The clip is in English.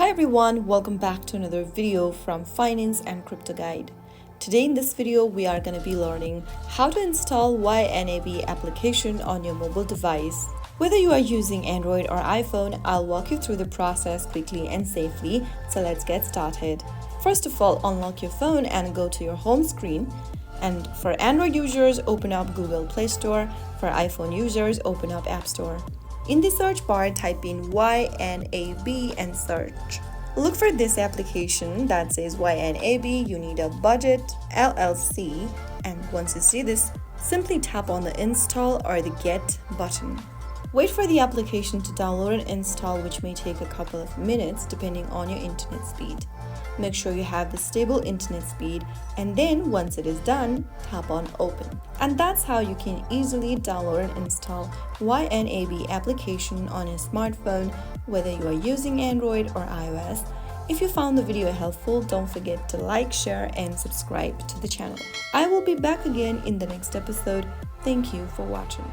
Hi everyone, welcome back to another video from Finance and Crypto Guide. Today in this video, we are going to be learning how to install YNAB application on your mobile device. Whether you are using Android or iPhone, I'll walk you through the process quickly and safely, so let's get started. First of all, unlock your phone and go to your home screen. And for Android users, open up Google Play Store. For iPhone users, open up App Store. In the search bar, type in YNAB and search. Look for this application that says YNAB, you need a budget, LLC, and once you see this, simply tap on the install or the get button. Wait for the application to download and install, which may take a couple of minutes depending on your internet speed. Make sure you have the stable internet speed, and then once it is done, tap on open. And that's how you can easily download and install YNAB application on your smartphone, whether you are using Android or iOS. If you found the video helpful, don't forget to like, share, and subscribe to the channel. I will be back again in the next episode. Thank you for watching.